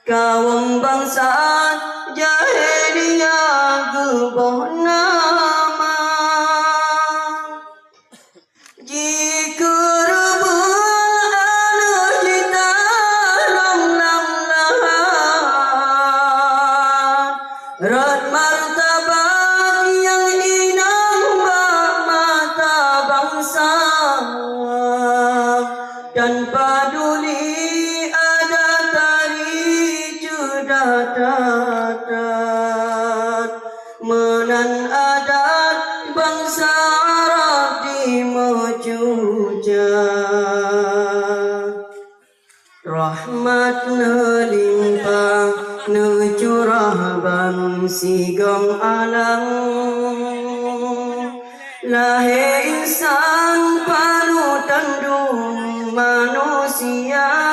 kaum bangsa jahiliyah geboh nama jika rebul anu kita ronang lahan rat martabat yang inang mata bangsa dan peduli ada tari judah datat menan adat bangsa Arab di mujujat rahmat nelimpah nucurah ban sigam alam lahir insan panutan manusia